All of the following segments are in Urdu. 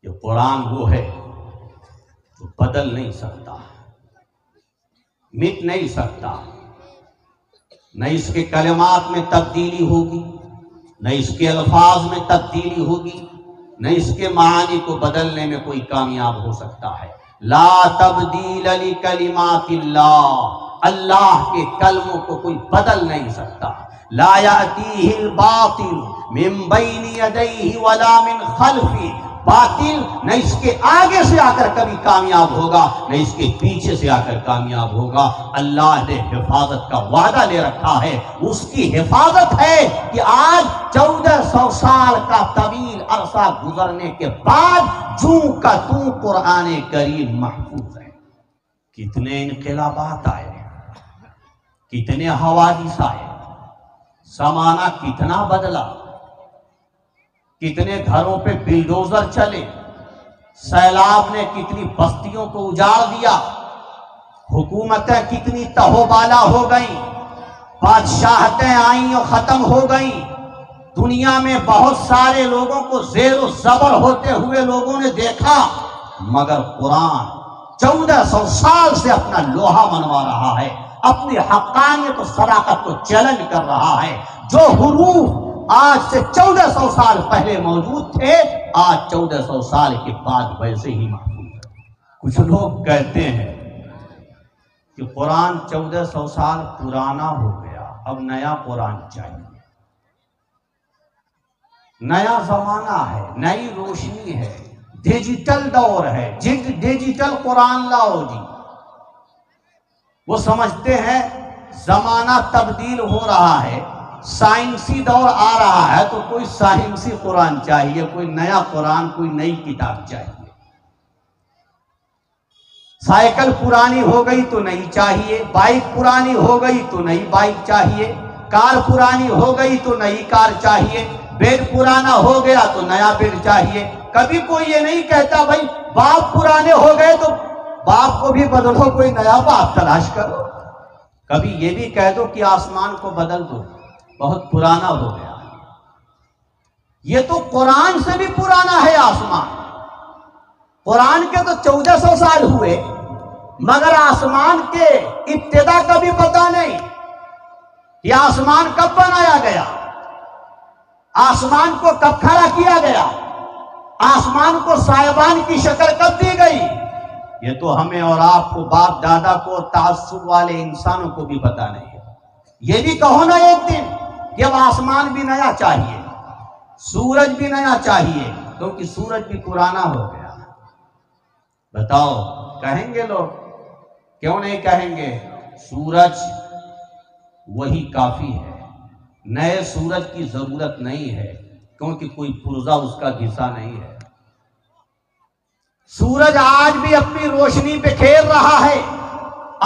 یہ قرآن وہ ہے جو بدل نہیں سکتا، مٹ نہیں سکتا، نہ اس کے کلمات میں تبدیلی ہوگی، نہ اس کے الفاظ میں تبدیلی ہوگی، نہ اس کے معانی کو بدلنے میں کوئی کامیاب ہو سکتا ہے۔ لا تبدیل لکلمات اللہ، اللہ کے کلموں کو کوئی بدل نہیں سکتا۔ لا یأتیہ الباطل من بین یدیہ ولا من خلفہ، باطل نہ اس کے آگے سے آ کر کبھی کامیاب ہوگا، نہ اس کے پیچھے سے آ کر کامیاب ہوگا۔ اللہ نے حفاظت کا وعدہ لے رکھا ہے، اس کی حفاظت ہے کہ آج 1400 سال کا طویل عرصہ گزرنے کے بعد جوں کا توں قرآن کریم محفوظ ہے۔ کتنے انقلابات آئے، کتنے حوادث آئے، زمانہ کتنا بدلا، کتنے گھروں پہ بلڈوزر چلے، سیلاب نے کتنی بستیوں کو اجاڑ دیا، حکومتیں کتنی تہوبالا ہو گئیں، بادشاہتیں آئیں اور ختم ہو گئیں، دنیا میں بہت سارے لوگوں کو زیر و زبر ہوتے ہوئے لوگوں نے دیکھا، مگر قرآن 1400 سال سے اپنا لوہا منوا رہا ہے، اپنی حقانیت و صداقت کو چیلنج کر رہا ہے۔ جو حروف آج سے 1400 سال پہلے موجود تھے، آج 1400 سال کے بعد ویسے ہی محفوظ ہے۔ کچھ لوگ کہتے ہیں کہ قرآن 1400 سال پرانا ہو گیا، اب نیا قرآن چاہیے، نیا زمانہ ہے، نئی روشنی ہے، ڈیجیٹل دور ہے، ڈیجیٹل قرآن لاؤ جی۔ وہ سمجھتے ہیں زمانہ تبدیل ہو رہا ہے، سائنسی دور آ رہا ہے، تو کوئی سائنسی قرآن چاہیے، کوئی نیا قرآن، کوئی نئی کتاب چاہیے۔ سائیکل پرانی ہو گئی تو نئی چاہیے، بائک پرانی ہو گئی تو نئی بائک چاہیے، کار پرانی ہو گئی تو نئی کار چاہیے، بیڈ پرانا ہو گیا تو نیا بیڈ چاہیے۔ کبھی کوئی یہ نہیں کہتا بھائی باپ پرانے ہو گئے تو باپ کو بھی بدلو، کوئی نیا باپ تلاش کرو۔ کبھی یہ بھی کہہ دو کہ آسمان کو بدل دو، بہت پرانا ہو گیا۔ یہ تو قرآن سے بھی پرانا ہے آسمان۔ قرآن کے تو 1400 سال ہوئے، مگر آسمان کے ابتدا کا بھی پتہ نہیں۔ یہ آسمان کب بنایا گیا، آسمان کو کب کھڑا کیا گیا، آسمان کو سائبان کی شکل کب دی گئی، یہ تو ہمیں اور آپ کو، باپ دادا کو، تعصب والے انسانوں کو بھی پتہ نہیں ہے۔ یہ بھی کہو نا ایک دن کہ اب آسمان بھی نیا چاہیے، سورج بھی نیا چاہیے، کیونکہ سورج بھی پرانا ہو گیا۔ بتاؤ کہیں گے لوگ؟ کیوں نہیں کہیں گے؟ سورج وہی کافی ہے، نئے سورج کی ضرورت نہیں ہے، کیونکہ کوئی پرزہ اس کا گھسا نہیں ہے۔ سورج آج بھی اپنی روشنی بکھیر رہا ہے،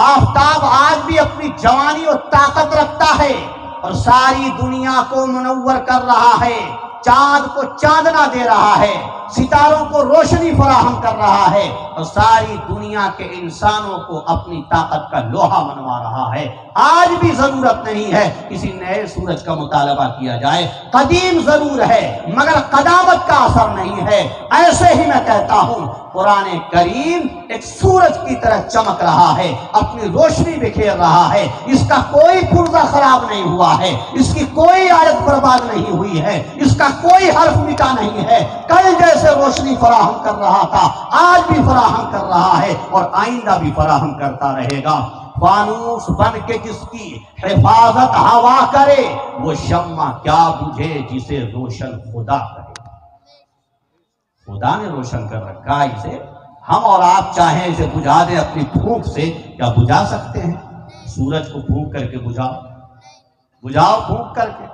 آفتاب آج بھی اپنی جوانی اور طاقت رکھتا ہے اور ساری دنیا کو منور کر رہا ہے، چاند کو چاندنا دے رہا ہے، ستاروں کو روشنی فراہم کر رہا ہے اور ساری دنیا کے انسانوں کو اپنی طاقت کا لوہا منوا رہا ہے۔ آج بھی ضرورت نہیں ہے کسی نئے سورج کا مطالبہ کیا جائے، قدیم ضرور ہے مگر قدامت کا اثر نہیں ہے۔ ایسے ہی میں کہتا ہوں قرآن کریم ایک سورج کی طرح چمک رہا ہے، اپنی روشنی بکھیر رہا ہے، اس کا کوئی پرزہ خراب نہیں ہوا ہے، اس کی کوئی آیت برباد نہیں ہوئی ہے، اس کا کوئی حرف مٹا نہیں ہے۔ کل جیسے روشنی فراہم کر رہا تھا، آج بھی فراہم کر رہا ہے اور آئندہ بھی فراہم کرتا رہے گا۔ فانوس بن کے جس کی حفاظت ہوا کرے، وہ شمع کیا بجھے جسے روشن خدا کرے۔ خدا نے روشن کر رکھا اسے، ہم اور آپ چاہیں اسے بجھا دیں اپنی پھونک سے، کیا بجھا سکتے ہیں؟ سورج کو پھونک کر کے بجھاؤ پھونک کر کے،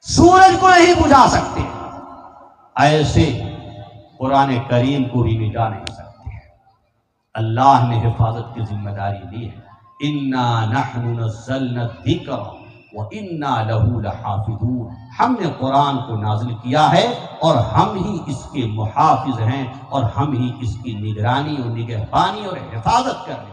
سورج کو نہیں بجھا سکتے، ایسے قرآن کریم کو بھی مٹا نہیں سکتے۔ اللہ نے حفاظت کی ذمہ داری دی ہے، اِنَّا نَحْنُ نَزَّلْنَا الذِّكْرَ وَإِنَّا لَهُ لَحَافِظُونَ۔ ہم نے قرآن کو نازل کیا ہے اور ہم ہی اس کے محافظ ہیں اور ہم ہی اس کی نگرانی اور نگہبانی اور حفاظت کرنے